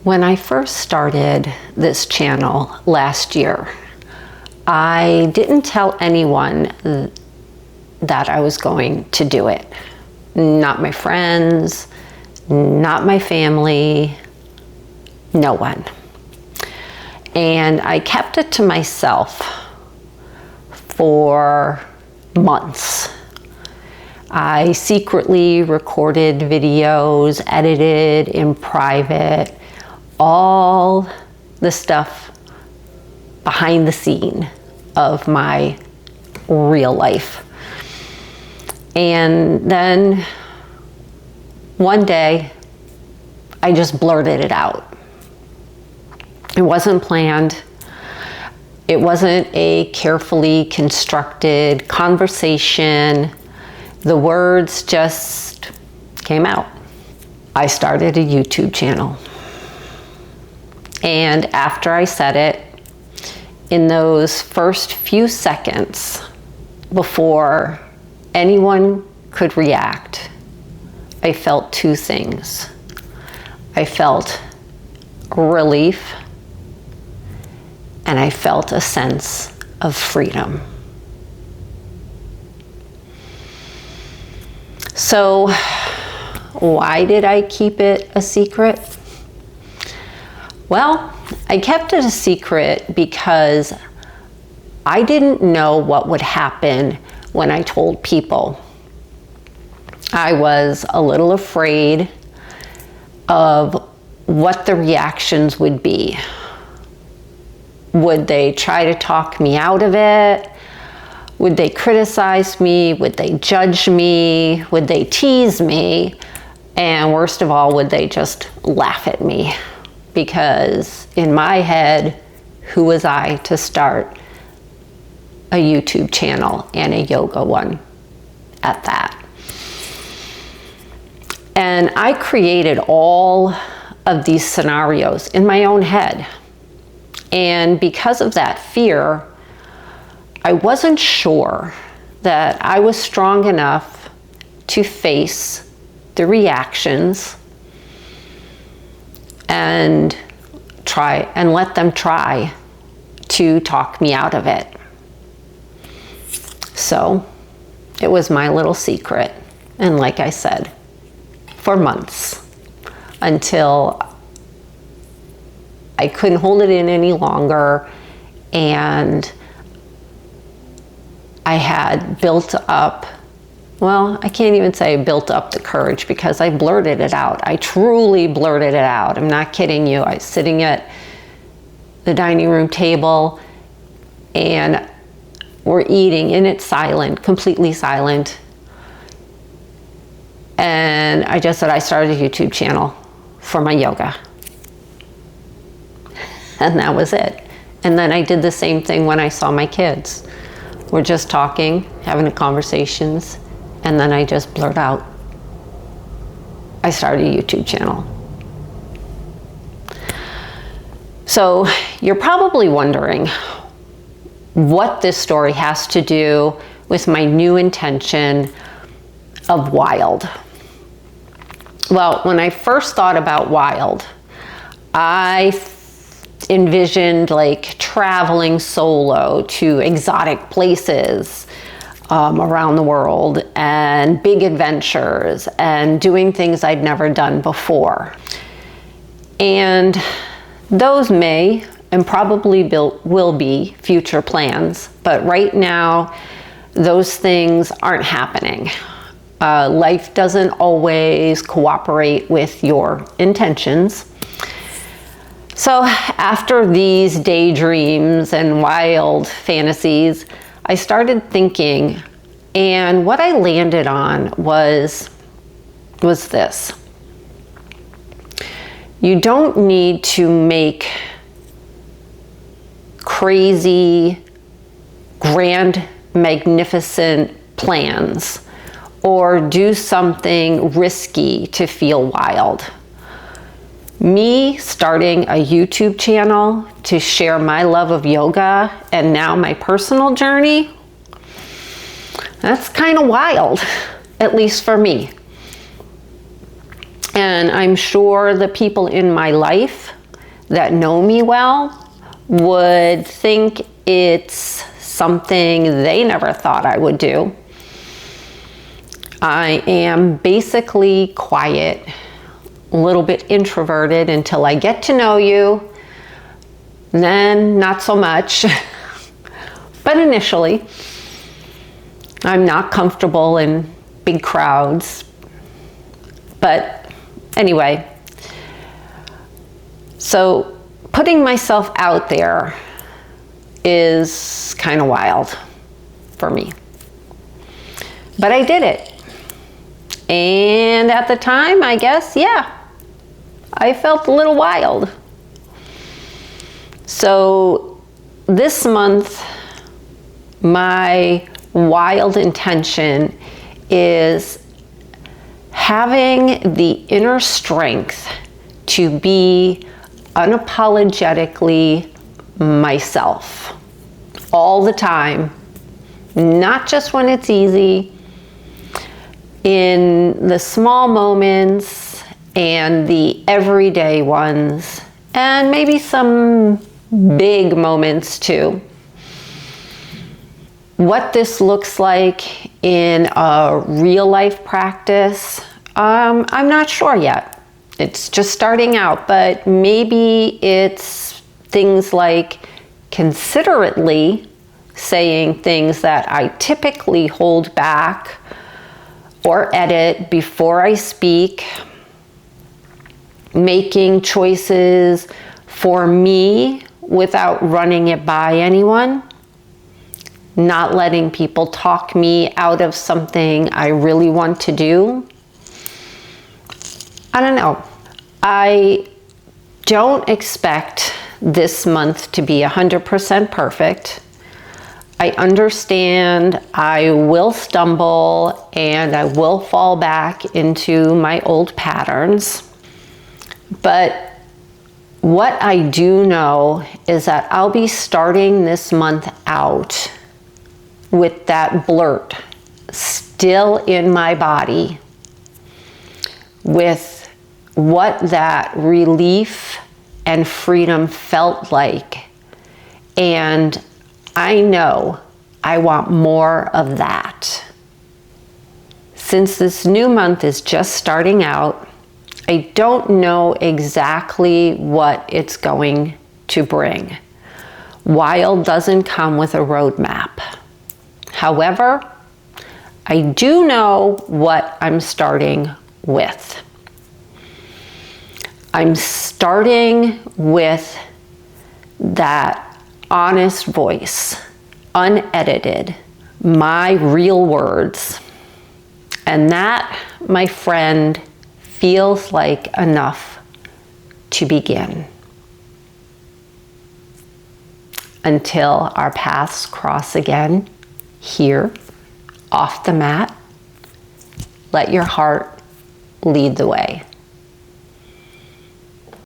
When I first started this channel last year, I didn't tell anyone that I was going to do it. Not my friends, not my family, no one. And I kept it to myself for months. I secretly recorded videos, edited in private, all the stuff behind the scene of my real life. And then one day, I just blurted it out. It wasn't planned. It wasn't a carefully constructed conversation. The words just came out. I started a YouTube channel. And after I said it, in those first few seconds before anyone could react, I felt two things. I felt relief, and I felt a sense of freedom. So, why did I keep it a secret? Well, I kept it a secret because I didn't know what would happen when I told people. I was a little afraid of what the reactions would be. Would they try to talk me out of it? Would they criticize me? Would they judge me? Would they tease me? And worst of all, would they just laugh at me? Because in my head, who was I to start a YouTube channel, and a yoga one at that? And I created all of these scenarios in my own head. And because of that fear, I wasn't sure that I was strong enough to face the reactions and let them try to talk me out of it. So it was my little secret. And like I said, for months, until I couldn't hold it in any longer, and I had built up, well, I can't even say I built up the courage, because I blurted it out. I truly blurted it out. I'm not kidding you. I was sitting at the dining room table, and we're eating, and it's silent, completely silent. And I just said, I started a YouTube channel for my yoga. And that was it. And then I did the same thing when I saw my kids. We're just talking, having conversations, and then I just blurt out, I started a YouTube channel. So you're probably wondering what this story has to do with my new intention of wild. Well, when I first thought about wild, I envisioned like traveling solo to exotic places around the world, and big adventures, and doing things I'd never done before. And those may and probably will be future plans, but right now those things aren't happening. Life doesn't always cooperate with your intentions. So after these daydreams and wild fantasies, I started thinking, and what I landed on was this. You don't need to make crazy, grand, magnificent plans or do something risky to feel wild. Me starting a YouTube channel to share my love of yoga and now my personal journey, that's kind of wild, at least for me. And I'm sure the people in my life that know me well would think it's something they never thought I would do. I am basically quiet, a little bit introverted until I get to know you, then not so much. But initially, I'm not comfortable in big crowds. But anyway, so putting myself out there is kind of wild for me. But I did it. And at the time, I guess, yeah, I felt a little wild. So this month, my wild intention is having the inner strength to be unapologetically myself all the time, not just when it's easy, in the small moments and the everyday ones, and maybe some big moments too. What this looks like in a real life practice, I'm not sure yet. It's just starting out, but maybe it's things like considerately saying things that I typically hold back or edit before I speak, making choices for me without running it by anyone, not letting people talk me out of something I really want to do. I don't know. I don't expect this month to be 100% perfect. I understand I will stumble and I will fall back into my old patterns. But what I do know is that I'll be starting this month out with that blurt still in my body, with what that relief and freedom felt like. And I know I want more of that. Since this new month is just starting out, I don't know exactly what it's going to bring. Wild doesn't come with a roadmap. However, I do know what I'm starting with. I'm starting with that honest voice, unedited, my real words. And that, my friend, feels like enough to begin. Until our paths cross again, here, off the mat, let your heart lead the way.